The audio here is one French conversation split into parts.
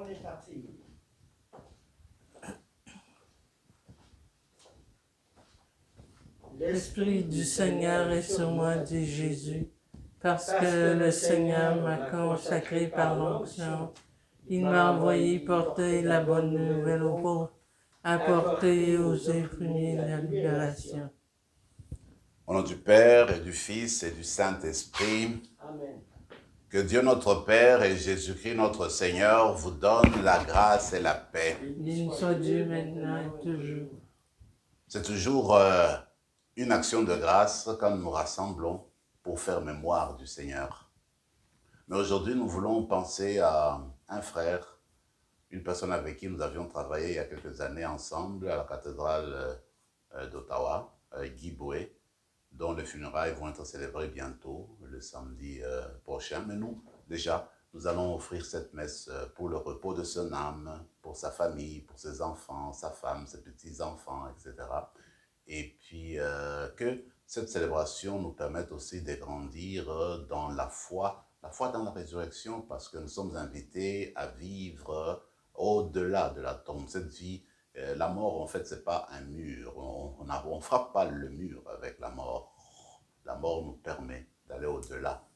On est parti. L'Esprit du Seigneur est sur moi, dit Jésus, parce que le Seigneur m'a consacré par l'onction. Il m'a envoyé porter la bonne nouvelle aux pauvres, apporter aux opprimés la libération. Au nom du Père et du Fils et du Saint-Esprit, Amen. que Dieu notre Père et Jésus-Christ notre Seigneur vous donnent la grâce et la paix. Béni soit Dieu maintenant et toujours. C'est toujours une action de grâce quand nous nous rassemblons pour faire mémoire du Seigneur. Mais aujourd'hui, nous voulons penser à un frère, une personne avec qui nous avions travaillé il y a quelques années ensemble à la cathédrale d'Ottawa, Guy Boué, dont les funérailles vont être célébrées bientôt, le samedi prochain. Mais nous, déjà, nous allons offrir cette messe pour le repos de son âme, pour sa famille, pour ses enfants, sa femme, ses petits-enfants, etc. Et puis que cette célébration nous permette aussi de grandir dans la foi dans la résurrection, parce que nous sommes invités à vivre au-delà de la tombe. Cette vie, la mort, en fait, c'est pas un mur. On frappe pas le mur avec la mort. La mort nous permet d'aller au-delà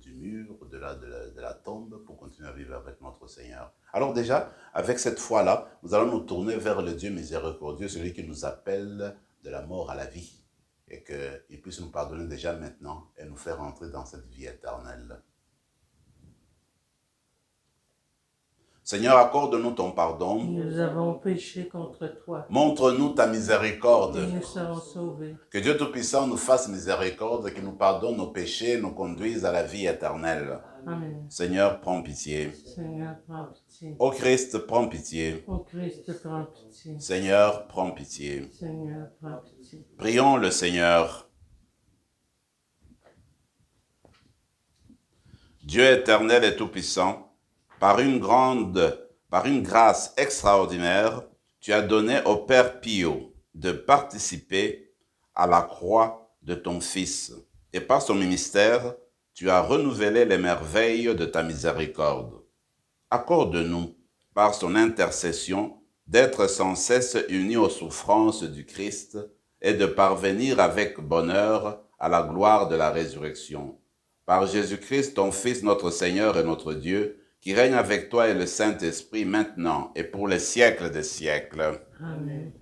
du mur, au-delà de la tombe, pour continuer à vivre avec notre Seigneur. Alors déjà, avec cette foi-là, nous allons nous tourner vers le Dieu miséricordieux, celui qui nous appelle de la mort à la vie, et qu'il puisse nous pardonner déjà maintenant et nous faire entrer dans cette vie éternelle. Seigneur, accorde-nous ton pardon. Nous avons péché contre toi. Montre-nous ta miséricorde. Et nous serons sauvés. Que Dieu Tout-Puissant nous fasse miséricorde, qu'il nous pardonne nos péchés et nous conduise à la vie éternelle. Amen. Seigneur, prends pitié. Seigneur, prends pitié. Ô Christ, prends pitié. Ô Christ, prends pitié. Seigneur, prends pitié. Seigneur, prends pitié. Prions le Seigneur. Dieu éternel et tout-puissant, par une grâce extraordinaire, tu as donné au Père Pio de participer à la croix de ton Fils. Et par son ministère, tu as renouvelé les merveilles de ta miséricorde. Accorde-nous, par son intercession, d'être sans cesse unis aux souffrances du Christ et de parvenir avec bonheur à la gloire de la résurrection. Par Jésus-Christ, ton Fils, notre Seigneur et notre Dieu, qui règne avec toi et le Saint-Esprit maintenant et pour les siècles des siècles. Amen.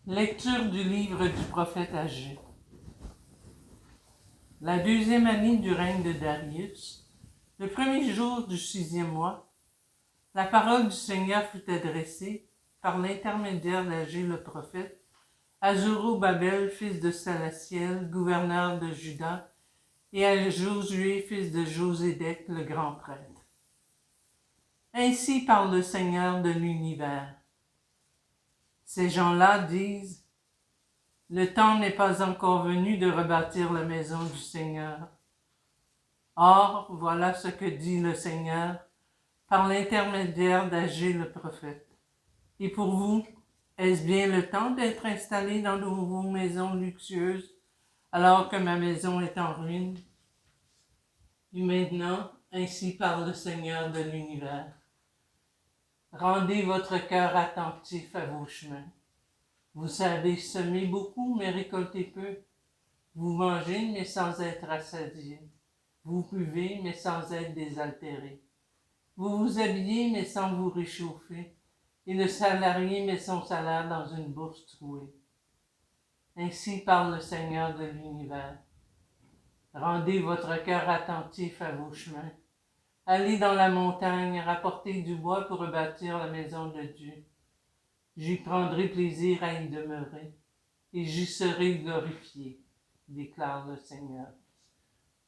Lecture du livre du prophète Agé. La 2e année du règne de Darius, le 1er jour du 6e mois, la parole du Seigneur fut adressée, par l'intermédiaire d'Agé le prophète, à Zorobabel, fils de Salatiel, gouverneur de Juda, et à Josué, fils de Josédek, le grand prêtre. Ainsi parle le Seigneur de l'univers. Ces gens-là disent, « Le temps n'est pas encore venu de rebâtir la maison du Seigneur. » Or, voilà ce que dit le Seigneur par l'intermédiaire d'Agé le prophète. Et pour vous, est-ce bien le temps d'être installé dans vos maisons luxueuses alors que ma maison est en ruine? Et maintenant, ainsi parle le Seigneur de l'univers. Rendez votre cœur attentif à vos chemins. Vous savez semer beaucoup, mais récolter peu. Vous mangez, mais sans être rassasié. Vous buvez, mais sans être désaltéré. Vous vous habillez, mais sans vous réchauffer. Et le salarié met son salaire dans une bourse trouée. Ainsi parle le Seigneur de l'univers. Rendez votre cœur attentif à vos chemins. Allez dans la montagne, rapportez du bois pour rebâtir la maison de Dieu. J'y prendrai plaisir à y demeurer, et j'y serai glorifié, déclare le Seigneur.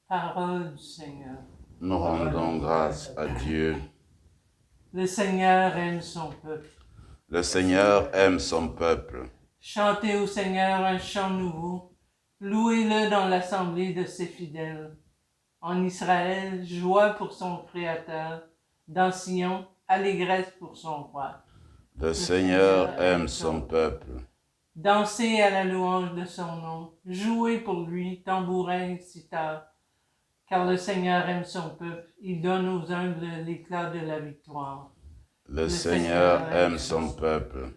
Parole du Seigneur. Nous rendons grâce à Dieu. Le Seigneur aime son peuple. Le Seigneur aime son peuple. Chantez au Seigneur un chant nouveau. Louez-le dans l'assemblée de ses fidèles. En Israël, joie pour son Créateur. Dans Sion, allégresse pour son roi. Le Seigneur aime son peuple. Dansez à la louange de son nom. Jouez pour lui, tambourin, sitar. Car le Seigneur aime son peuple. Il donne aux humbles l'éclat de la victoire. Le Seigneur aime son peuple.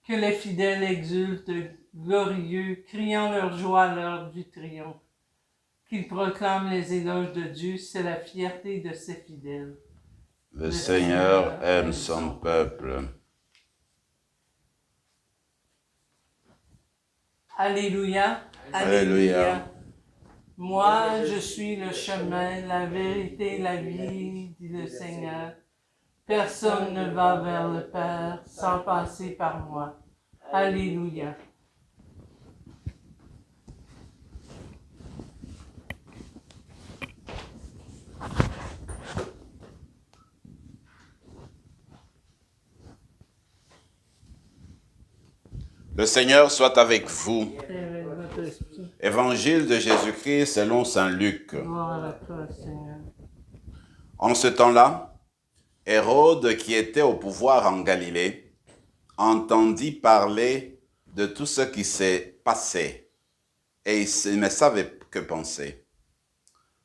Que les fidèles exultent, glorieux, criant leur joie à l'heure du triomphe. Qu'ils proclament les éloges de Dieu, c'est la fierté de ses fidèles. Le Seigneur aime son peuple. Alléluia, alléluia. Moi, je suis le chemin, la vérité, la vie, dit le Seigneur. Personne ne va vers le Père sans passer par moi. Alléluia. Le Seigneur soit avec vous. Et avec votre esprit. Évangile de Jésus-Christ selon saint Luc. Gloire à toi, Seigneur. En ce temps-là, Hérode, qui était au pouvoir en Galilée, entendit parler de tout ce qui s'est passé, et il ne savait que penser.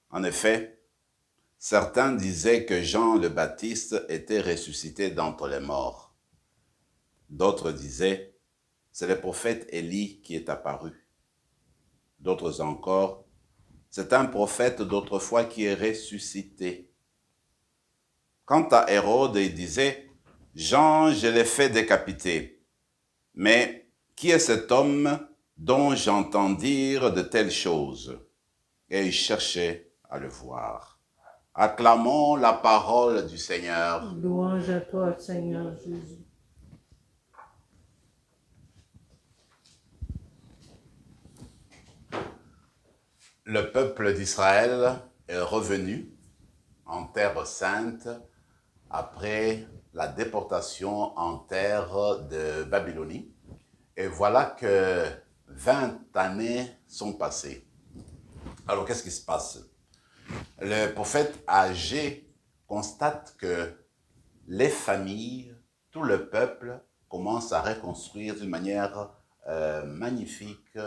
En effet, certains disaient que Jean le Baptiste était ressuscité d'entre les morts. D'autres disaient, c'est le prophète Élie qui est apparu. D'autres encore, c'est un prophète d'autrefois qui est ressuscité. Quant à Hérode, il disait, Jean, je l'ai fait décapiter. Mais qui est cet homme dont j'entends dire de telles choses? Et il cherchait à le voir. Acclamons la parole du Seigneur. Louange à toi, Seigneur Jésus. Le peuple d'Israël est revenu en terre sainte après la déportation en terre de Babylonie. Et voilà que 20 années sont passées. Alors, qu'est-ce qui se passe? Le prophète Agé constate que les familles, tout le peuple commence à reconstruire d'une manière magnifique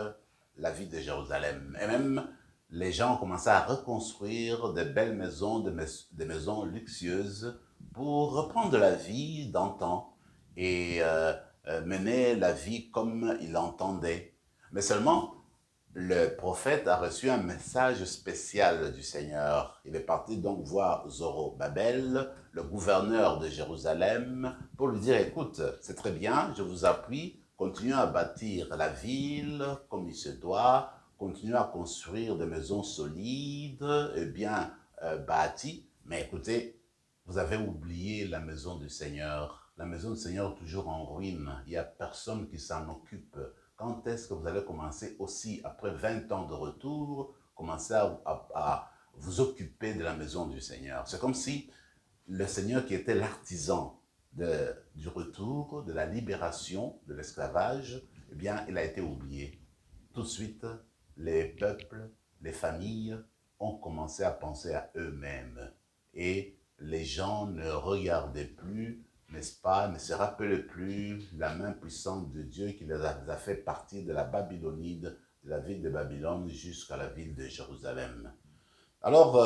la ville de Jérusalem. Et même les gens ont commencé à reconstruire de belles maisons, des maisons luxueuses pour reprendre la vie d'antan et mener la vie comme il l'entendait. Mais seulement, le prophète a reçu un message spécial du Seigneur. Il est parti donc voir Zorobabel, le gouverneur de Jérusalem, pour lui dire, écoute, c'est très bien, je vous appuie, continuez à bâtir la ville comme il se doit, continuez à construire des maisons solides et bien bâties, mais écoutez, vous avez oublié la maison du Seigneur. La maison du Seigneur est toujours en ruine, il n'y a personne qui s'en occupe. Quand est-ce que vous allez commencer aussi, après 20 ans de retour, commencer à vous occuper de la maison du Seigneur? C'est comme si le Seigneur qui était l'artisan du retour, de la libération de l'esclavage, eh bien, il a été oublié. Tout de suite, les peuples, les familles ont commencé à penser à eux-mêmes. Et les gens ne regardaient plus, n'est-ce pas, ne se rappelaient plus la main puissante de Dieu qui les a fait partir de la Babylonie, de la ville de Babylone jusqu'à la ville de Jérusalem. Alors,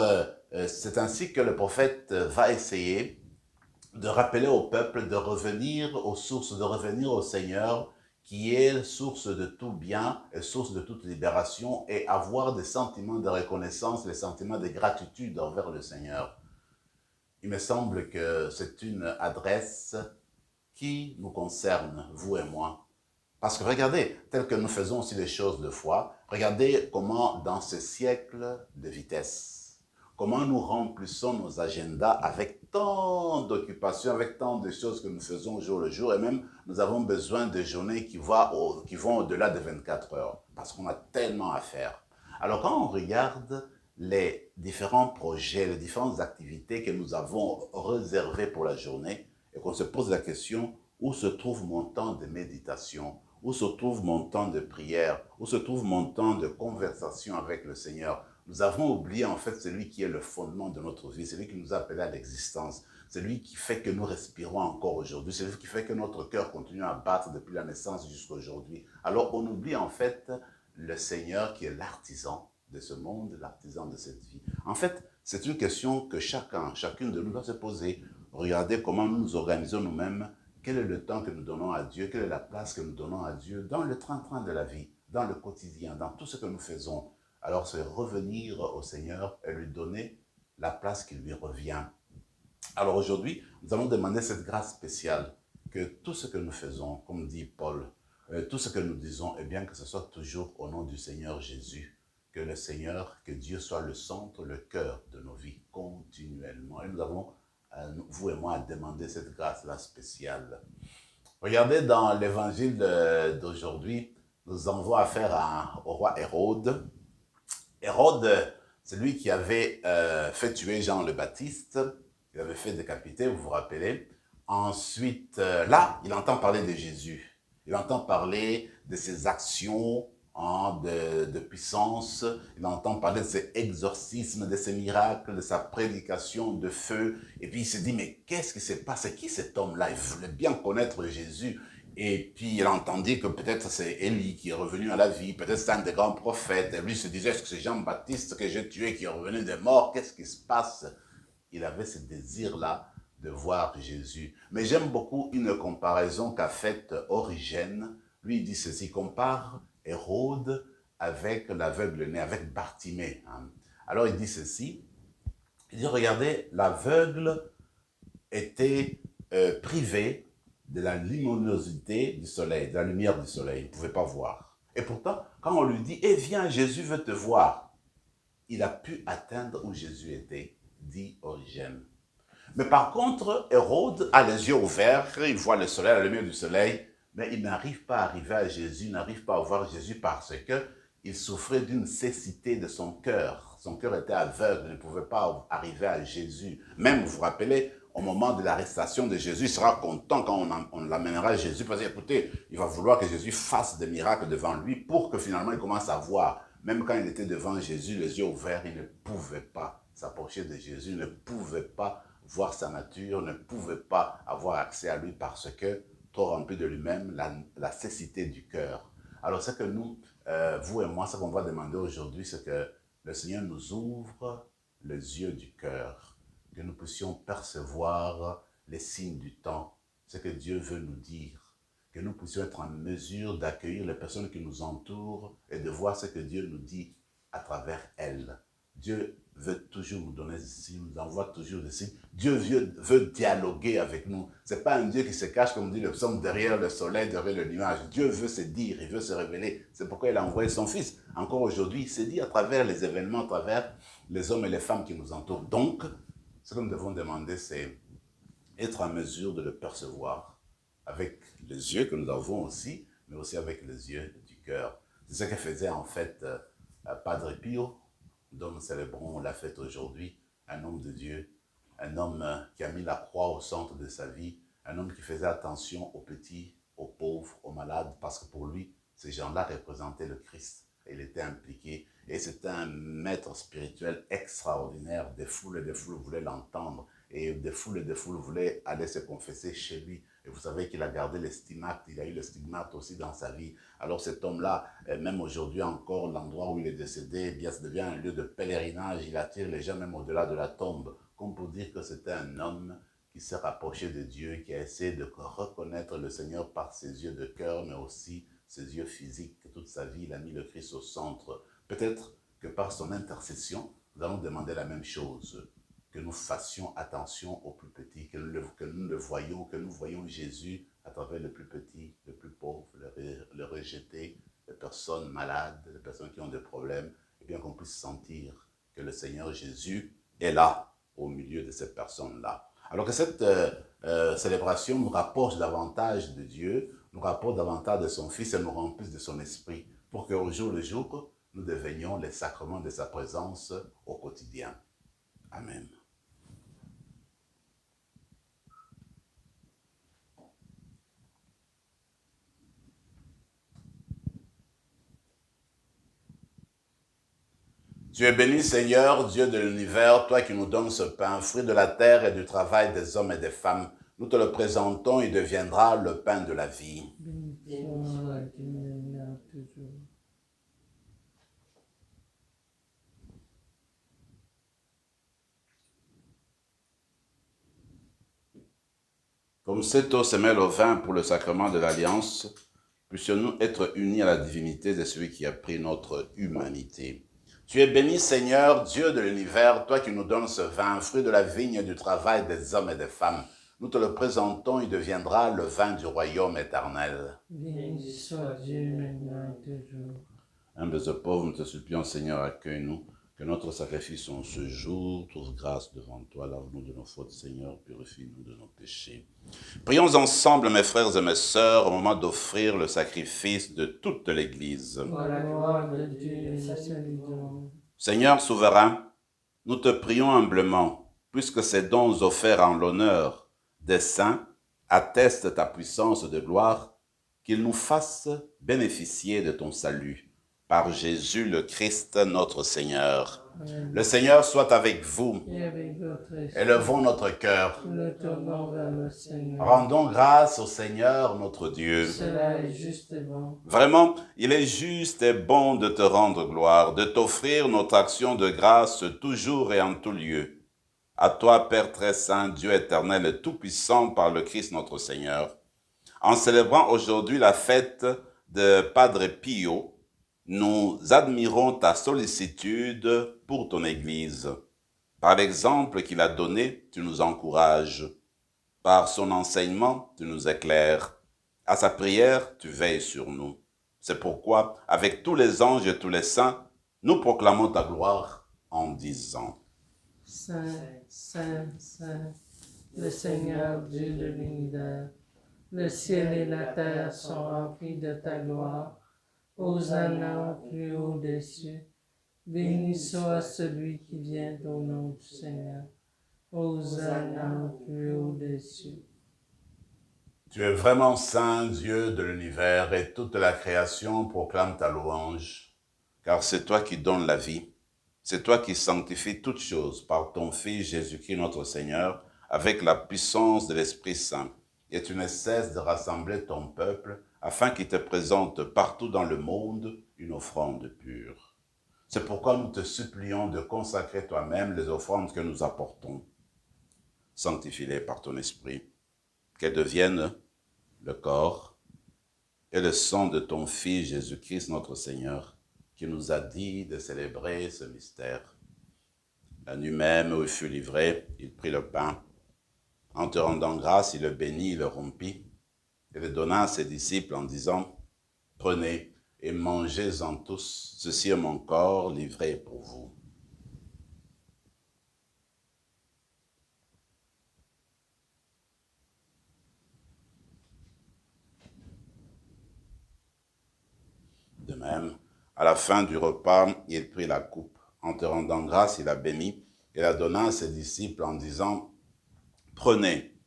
c'est ainsi que le prophète va essayer de rappeler au peuple de revenir aux sources, de revenir au Seigneur, qui est source de tout bien et source de toute libération, et avoir des sentiments de reconnaissance, des sentiments de gratitude envers le Seigneur. Il me semble que c'est une adresse qui nous concerne, vous et moi. Parce que regardez, tel que nous faisons aussi les choses de foi, regardez comment dans ce siècle de vitesse, comment nous remplissons nos agendas avec tant d'occupations, avec tant de choses que nous faisons au jour le jour, et même nous avons besoin de journées qui vont au-delà de 24 heures, parce qu'on a tellement à faire. Alors quand on regarde les différents projets, les différentes activités que nous avons réservées pour la journée, et qu'on se pose la question, où se trouve mon temps de méditation? Où se trouve mon temps de prière? Où se trouve mon temps de conversation avec le Seigneur? Nous avons oublié en fait celui qui est le fondement de notre vie, celui qui nous a appelés à l'existence. C'est lui qui fait que nous respirons encore aujourd'hui. C'est lui qui fait que notre cœur continue à battre depuis la naissance jusqu'à aujourd'hui. Alors on oublie en fait le Seigneur qui est l'artisan de ce monde, l'artisan de cette vie. En fait, c'est une question que chacune de nous doit se poser. Regardez comment nous nous organisons nous-mêmes. Quel est le temps que nous donnons à Dieu? Quelle est la place que nous donnons à Dieu dans le train-train de la vie, dans le quotidien, dans tout ce que nous faisons? Alors c'est revenir au Seigneur et lui donner la place qui lui revient. Alors aujourd'hui, nous allons demander cette grâce spéciale, que tout ce que nous faisons, comme dit Paul, tout ce que nous disons, eh bien que ce soit toujours au nom du Seigneur Jésus, que le Seigneur, que Dieu soit le centre, le cœur de nos vies continuellement. Et nous avons, vous et moi, à demander cette grâce-là spéciale. Regardez dans l'évangile d'aujourd'hui, nous avons affaire au roi Hérode. Hérode, c'est lui qui avait fait tuer Jean le Baptiste, il avait fait décapiter, vous vous rappelez. Ensuite, là, il entend parler de Jésus. Il entend parler de ses actions de puissance. Il entend parler de ses exorcismes, de ses miracles, de sa prédication de feu. Et puis il se dit, mais qu'est-ce qui se passe? C'est qui cet homme-là? Il voulait bien connaître Jésus. Et puis il entendit que peut-être c'est Élie qui est revenu à la vie, peut-être c'est un des grands prophètes. Et lui se disait, est-ce que c'est Jean-Baptiste que j'ai tué qui est revenu des morts? Qu'est-ce qui se passe? Il avait ce désir-là de voir Jésus. Mais j'aime beaucoup une comparaison qu'a faite Origène. Lui, il dit ceci, il compare Hérode avec l'aveugle-né, avec Bartimée. Alors il dit ceci, il dit, regardez, l'aveugle était privé de la luminosité du soleil, de la lumière du soleil. Il ne pouvait pas voir. Et pourtant, quand on lui dit, eh viens, Jésus veut te voir, il a pu atteindre où Jésus était, dit Origène. Mais par contre, Hérode a les yeux ouverts, il voit le soleil, la lumière du soleil, mais il n'arrive pas à arriver à Jésus, il n'arrive pas à voir Jésus parce qu'il souffrait d'une cécité de son cœur. Son cœur était aveugle, il ne pouvait pas arriver à Jésus. Même, vous vous rappelez, au moment de l'arrestation de Jésus, il sera content quand on l'amènera à Jésus, parce qu'écoutez, il va vouloir que Jésus fasse des miracles devant lui pour que finalement il commence à voir. Même quand il était devant Jésus, les yeux ouverts, il ne pouvait pas s'approcher de Jésus, il ne pouvait pas voir sa nature, ne pouvait pas avoir accès à lui parce que, trop rempli de lui-même, la cécité du cœur. Alors, ce que nous, vous et moi, ce qu'on va demander aujourd'hui, c'est que le Seigneur nous ouvre les yeux du cœur, que nous puissions percevoir les signes du temps, ce que Dieu veut nous dire, que nous puissions être en mesure d'accueillir les personnes qui nous entourent et de voir ce que Dieu nous dit à travers elles. Dieu veut toujours nous donner des signes, nous envoie toujours des signes. Dieu veut dialoguer avec nous. Ce n'est pas un Dieu qui se cache, comme dit le psaume, derrière le soleil, derrière le nuage. Dieu veut se dire, il veut se révéler. C'est pourquoi il a envoyé son Fils. Encore aujourd'hui, il se dit à travers les événements, à travers les hommes et les femmes qui nous entourent. Donc, ce que nous devons demander, c'est être en mesure de le percevoir avec les yeux que nous avons aussi, mais aussi avec les yeux du cœur. C'est ce que faisait en fait Padre Pio, dont nous célébrons la fête aujourd'hui, un homme de Dieu, un homme qui a mis la croix au centre de sa vie, un homme qui faisait attention aux petits, aux pauvres, aux malades, parce que pour lui, ces gens-là représentaient le Christ. Il était impliqué et c'était un maître spirituel extraordinaire. Des foules et des foules voulaient l'entendre et des foules voulaient aller se confesser chez lui. Et vous savez qu'il a gardé les stigmates, il a eu les stigmates aussi dans sa vie. Alors cet homme-là, même aujourd'hui encore, l'endroit où il est décédé, eh bien, ça devient un lieu de pèlerinage. Il attire les gens même au-delà de la tombe, comme pour dire que c'était un homme qui s'est rapproché de Dieu, qui a essayé de reconnaître le Seigneur par ses yeux de cœur, mais aussi ses yeux physiques. Toute sa vie, il a mis le Christ au centre. Peut-être que par son intercession, nous allons demander la même chose, que nous fassions attention aux plus petits, que nous le voyons, que nous voyons Jésus à travers le plus petit, le plus pauvre, le rejeté, les personnes malades, les personnes qui ont des problèmes, et bien qu'on puisse sentir que le Seigneur Jésus est là, au milieu de ces personnes-là. Alors que cette célébration nous rapproche davantage de Dieu, nous rapporte davantage de son Fils et nous remplisse de son Esprit, pour qu'au jour le jour, nous devenions les sacrements de sa présence au quotidien. Amen. Tu es béni, Seigneur, Dieu de l'univers, toi qui nous donnes ce pain, fruit de la terre et du travail des hommes et des femmes. Nous te le présentons, il deviendra le pain de la vie. Béni soit Dieu maintenant, toujours. Comme cette eau se mêle au vin pour le sacrement de l'Alliance, puissions-nous être unis à la divinité de celui qui a pris notre humanité. Tu es béni, Seigneur, Dieu de l'univers, toi qui nous donnes ce vin, fruit de la vigne et du travail des hommes et des femmes. Nous te le présentons, il deviendra le vin du royaume éternel. Béni soit Dieu maintenant et toujours. Humbles et pauvres, nous te supplions, Seigneur, accueille-nous, que notre sacrifice en ce jour trouve grâce devant toi. Lave-nous de nos fautes, Seigneur, purifie-nous de nos péchés. Prions ensemble, mes frères et mes sœurs, au moment d'offrir le sacrifice de toute l'Église. Pour la gloire de Dieu et le salut du monde. Seigneur souverain, nous te prions humblement, puisque ces dons offerts en l'honneur des saints attestent ta puissance de gloire, qu'ils nous fassent bénéficier de ton salut. Par Jésus le Christ, notre Seigneur. Amen. Le Seigneur soit avec vous. Et avec votre esprit. Élevons notre cœur. Nous le tournons vers le Seigneur. Rendons grâce au Seigneur, notre Dieu. Cela est juste et bon. Vraiment, il est juste et bon de te rendre gloire, de t'offrir notre action de grâce toujours et en tout lieu. À toi, Père très saint, Dieu éternel et tout-puissant par le Christ notre Seigneur. En célébrant aujourd'hui la fête de Padre Pio, nous admirons ta sollicitude pour ton Église. Par l'exemple qu'il a donné, tu nous encourages. Par son enseignement, tu nous éclaires. À sa prière, tu veilles sur nous. C'est pourquoi, avec tous les anges et tous les saints, nous proclamons ta gloire en disant: Saint, Saint, Saint, le Seigneur Dieu de l'univers, le ciel et la terre sont remplis de ta gloire. Hosanna au plus haut des cieux. Béni soit celui qui vient au nom du Seigneur. Hosanna au plus haut des cieux. Tu es vraiment saint, Dieu de l'univers, et toute la création proclame ta louange. Car c'est toi qui donnes la vie. C'est toi qui sanctifies toutes choses par ton Fils Jésus-Christ notre Seigneur, avec la puissance de l'Esprit Saint. Et tu ne cesses de rassembler ton peuple, afin qu'il te présente partout dans le monde une offrande pure. C'est pourquoi nous te supplions de consacrer toi-même les offrandes que nous apportons. Sanctifie-les par ton Esprit, qu'elles deviennent le corps et le sang de ton Fils Jésus-Christ notre Seigneur, qui nous a dit de célébrer ce mystère. La nuit même où il fut livré, il prit le pain. En te rendant grâce, il le bénit, il le rompit, et le donna à ses disciples en disant: « Prenez et mangez-en tous, ceci est mon corps livré pour vous. » De même, à la fin du repas, il prit la coupe. En te rendant grâce, il la bénit et la donna à ses disciples en disant: « Prenez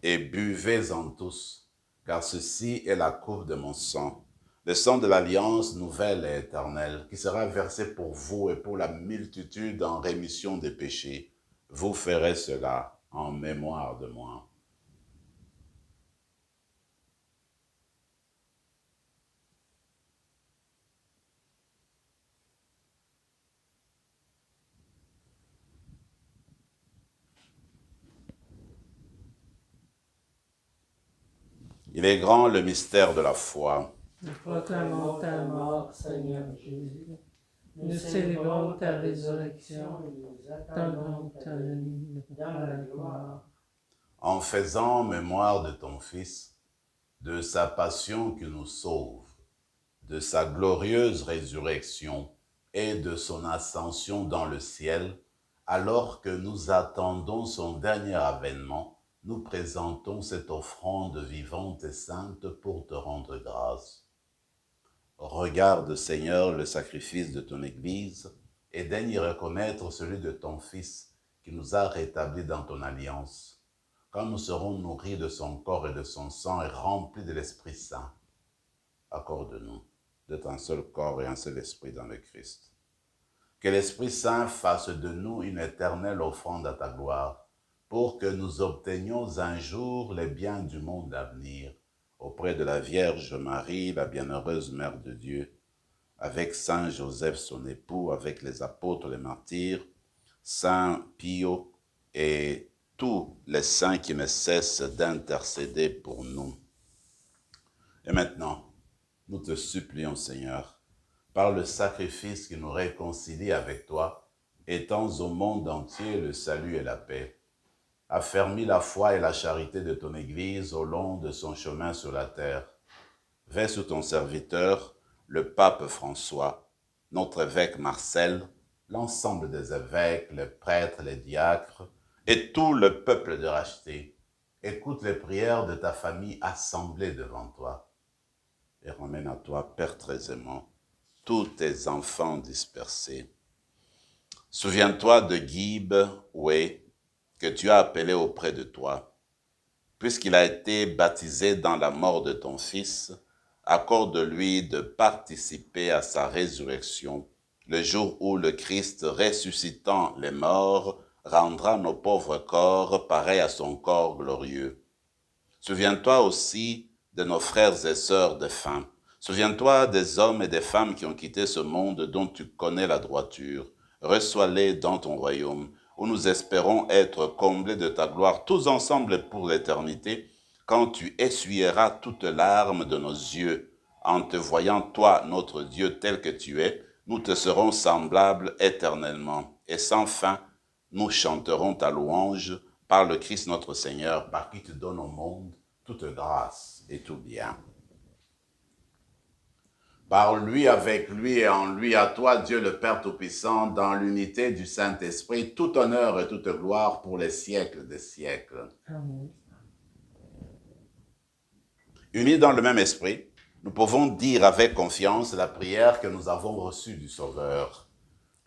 et buvez-en tous, car ceci est la coupe de mon sang, le sang de l'alliance nouvelle et éternelle, qui sera versé pour vous et pour la multitude en rémission des péchés. Vous ferez cela en mémoire de moi. » Il est grand le mystère de la foi. Nous proclamons ta mort, Seigneur Jésus. Nous célébrons ta résurrection et nous attendons ta venue dans la gloire. En faisant mémoire de ton Fils, de sa passion qui nous sauve, de sa glorieuse résurrection et de son ascension dans le ciel, alors que nous attendons son dernier avènement, nous présentons cette offrande vivante et sainte pour te rendre grâce. Regarde, Seigneur, le sacrifice de ton Église et daigne y reconnaître celui de ton Fils qui nous a rétablis dans ton alliance. Quand nous serons nourris de son corps et de son sang et remplis de l'Esprit Saint, accorde-nous d'être un seul corps et un seul esprit dans le Christ. Que l'Esprit Saint fasse de nous une éternelle offrande à ta gloire, pour que nous obtenions un jour les biens du monde à venir, auprès de la Vierge Marie, la bienheureuse Mère de Dieu, avec Saint Joseph son époux, avec les apôtres, les martyrs, Saint Pio et tous les saints qui ne cessent d'intercéder pour nous. Et maintenant, nous te supplions, Seigneur, par le sacrifice qui nous réconcilie avec toi, étends au monde entier le salut et la paix. Affermis la foi et la charité de ton Église au long de son chemin sur la terre. Veille sur ton serviteur, le pape François, notre évêque Marcel, l'ensemble des évêques, les prêtres, les diacres, et tout le peuple de racheté. Écoute les prières de ta famille assemblée devant toi, et ramène à toi, Père très aimant, tous tes enfants dispersés. Souviens-toi de Guibe Oué, que tu as appelé auprès de toi. Puisqu'il a été baptisé dans la mort de ton Fils, accorde-lui de participer à sa résurrection, le jour où le Christ, ressuscitant les morts, rendra nos pauvres corps pareils à son corps glorieux. Souviens-toi aussi de nos frères et sœurs défunts. Souviens-toi des hommes et des femmes qui ont quitté ce monde dont tu connais la droiture. Reçois-les dans ton royaume, où nous espérons être comblés de ta gloire, tous ensemble pour l'éternité, quand tu essuieras toutes larmes de nos yeux. En te voyant, toi, notre Dieu, tel que tu es, nous te serons semblables éternellement. Et sans fin, nous chanterons ta louange par le Christ notre Seigneur, par qui tu donnes au monde toute grâce et tout bien. Par lui, avec lui et en lui, à toi, Dieu le Père Tout-Puissant, dans l'unité du Saint-Esprit, tout honneur et toute gloire pour les siècles des siècles. Amen. Unis dans le même esprit, nous pouvons dire avec confiance la prière que nous avons reçue du Sauveur.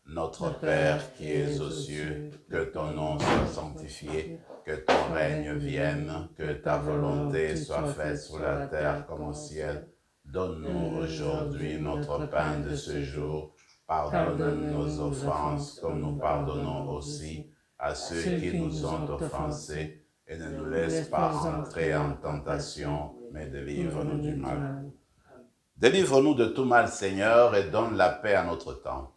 Notre Père qui es aux cieux, que ton nom soit sanctifié, que ton règne vienne, que ta volonté soit faite sur la terre comme au ciel. Donne-nous aujourd'hui notre pain de ce jour. Pardonne nos offenses comme nous pardonnons aussi à ceux qui nous ont offensés. Et ne nous laisse pas entrer en tentation, mais délivre-nous du mal. Délivre-nous de tout mal, Seigneur, et donne la paix à notre temps.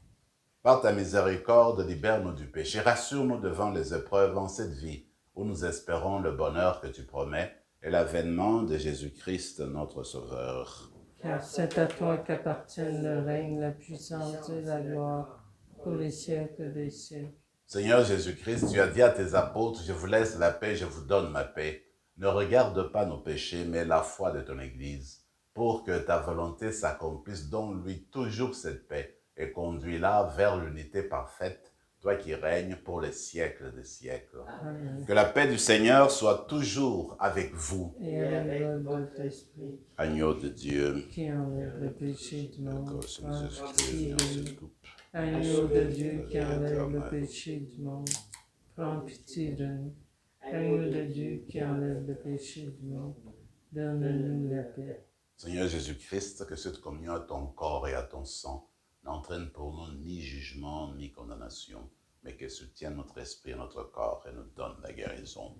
Par ta miséricorde, libère-nous du péché, rassure-nous devant les épreuves en cette vie, où nous espérons le bonheur que tu promets et l'avènement de Jésus-Christ, notre Sauveur. Car c'est à toi qu'appartiennent le règne, la puissance et la gloire pour les siècles des siècles. Seigneur Jésus-Christ, tu as dit à tes apôtres, je vous laisse la paix, je vous donne ma paix. Ne regarde pas nos péchés, mais la foi de ton Église, pour que ta volonté s'accomplisse. Donne-lui toujours cette paix et conduis-la vers l'unité parfaite, toi qui règnes pour les siècles des siècles. Amen. Que la paix du Seigneur soit toujours avec vous. Et avec votre esprit, Agneau de Dieu, qui enlève le péché du monde, d'accord, c'est Jésus-Christ, dans cette coupe. Agneau de Dieu qui enlève le péché du monde, prends pitié de nous. Agneau de Dieu qui enlève le péché du monde, donne-nous la paix. Seigneur Jésus-Christ, que cette communion à ton corps et à ton sang n'entraîne pour nous ni jugement ni condamnation, mais qu'elle soutienne notre esprit et notre corps et nous donne la guérison.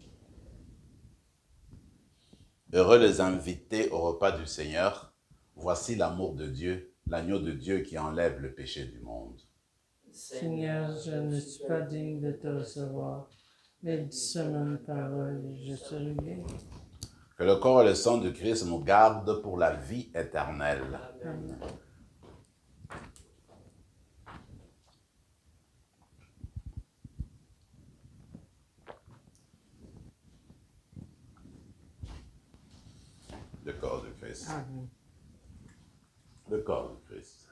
Heureux les invités au repas du Seigneur, voici l'amour de Dieu, l'agneau de Dieu qui enlève le péché du monde. Seigneur, je ne suis pas digne de te recevoir, mais dis seulement une parole et je serai guéri. Que le corps et le sang de Christ nous gardent pour la vie éternelle. Amen. Le corps de Christ. Amen. Le corps de Christ.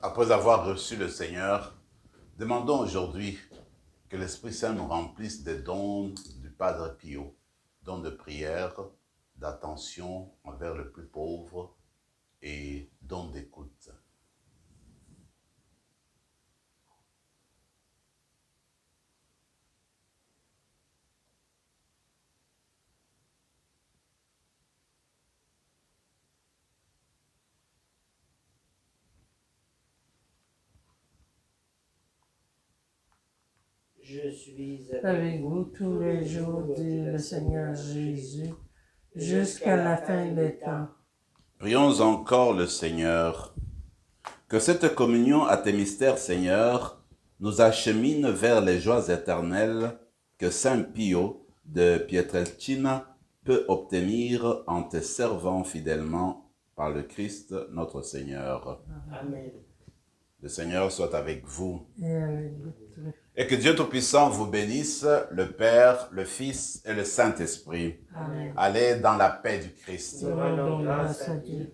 Après avoir reçu le Seigneur, demandons aujourd'hui que l'Esprit Saint nous remplisse des dons du Padre Pio, dons de prière, d'attention envers le plus pauvre et dons d'écoute. Je suis avec vous tous les jours, dit le Seigneur Jésus, jusqu'à la fin des temps. Prions encore le Seigneur. Que cette communion à tes mystères, Seigneur, nous achemine vers les joies éternelles que Saint Pio de Pietrelcina peut obtenir en te servant fidèlement par le Christ notre Seigneur. Amen. Le Seigneur soit avec vous. Et avec votre... Et que Dieu Tout-Puissant vous bénisse, le Père, le Fils et le Saint-Esprit. Amen. Allez dans la paix du Christ. Nous rendons grâce à Dieu.